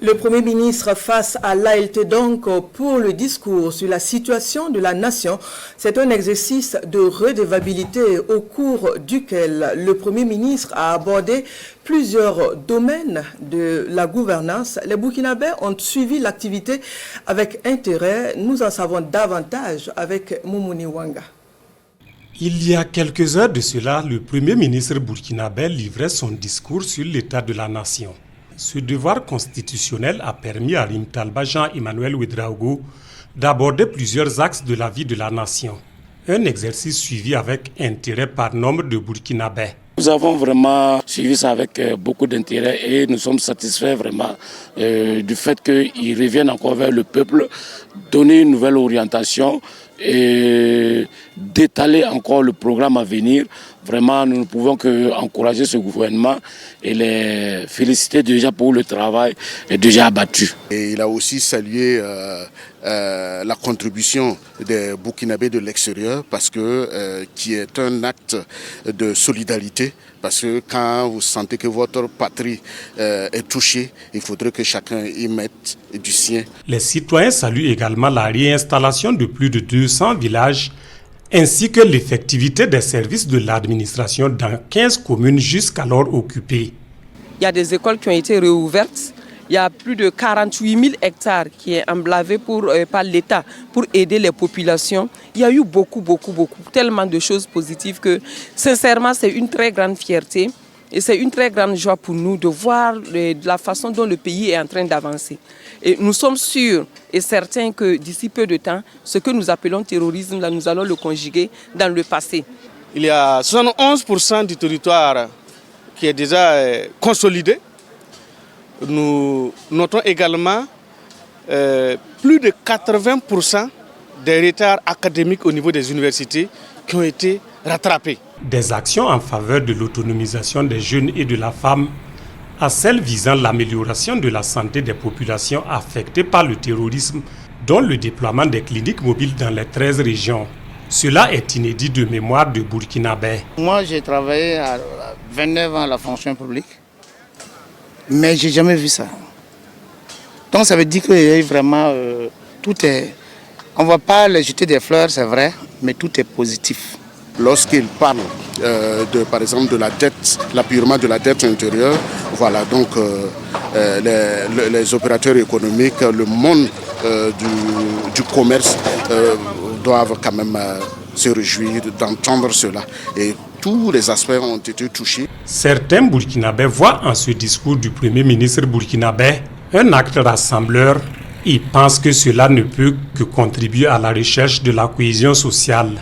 Le Premier ministre face à l'ALT donc pour le discours sur la situation de la nation. C'est un exercice de redevabilité au cours duquel le Premier ministre a abordé plusieurs domaines de la gouvernance. Les Burkinabés ont suivi l'activité avec intérêt. Nous en savons davantage avec Moumouni Wanga. Il y a quelques heures de cela, le Premier ministre burkinabé livrait son discours sur l'état de la nation. Ce devoir constitutionnel a permis à Rim Talba Jean-Emmanuel Ouedraogo d'aborder plusieurs axes de la vie de la nation. Un exercice suivi avec intérêt par nombre de Burkinabés. Nous avons vraiment suivi ça avec beaucoup d'intérêt et nous sommes satisfaits vraiment du fait qu'ils reviennent encore vers le peuple, donner une nouvelle orientation et d'étaler encore le programme à venir. Vraiment, nous ne pouvons qu'encourager ce gouvernement et les féliciter déjà pour le travail déjà abattu. Et il a aussi salué la contribution des Burkinabés de l'extérieur parce que qui est un acte de solidarité. Parce que quand vous sentez que votre patrie est touchée, il faudrait que chacun y mette du sien. Les citoyens saluent également la réinstallation de plus de 200 villages ainsi que l'effectivité des services de l'administration dans 15 communes jusqu'alors occupées. Il y a des écoles qui ont été réouvertes. Il y a plus de 48 000 hectares qui est emblavé par l'État pour aider les populations. Il y a eu beaucoup, tellement de choses positives que sincèrement c'est une très grande fierté et c'est une très grande joie pour nous de voir la façon dont le pays est en train d'avancer. Et nous sommes sûrs et certains que d'ici peu de temps, ce que nous appelons terrorisme, là, nous allons le conjuguer dans le passé. Il y a 71% du territoire qui est déjà consolidé. Nous notons également plus de 80% des retards académiques au niveau des universités qui ont été rattrapés. Des actions en faveur de l'autonomisation des jeunes et de la femme à celles visant l'amélioration de la santé des populations affectées par le terrorisme, dont le déploiement des cliniques mobiles dans les 13 régions. Cela est inédit de mémoire de Burkinabé. Moi, j'ai travaillé à 29 ans à la fonction publique, mais je n'ai jamais vu ça. Donc ça veut dire que vraiment, tout est... On ne va pas les jeter des fleurs, c'est vrai, mais tout est positif. Lorsqu'il parle par exemple de la dette, l'appurement de la dette intérieure, voilà, donc les opérateurs économiques, le monde du commerce doivent quand même se réjouir d'entendre cela. Et tous les aspects ont été touchés. Certains Burkinabés voient en ce discours du Premier ministre burkinabé un acte rassembleur. Ils pensent que cela ne peut que contribuer à la recherche de la cohésion sociale.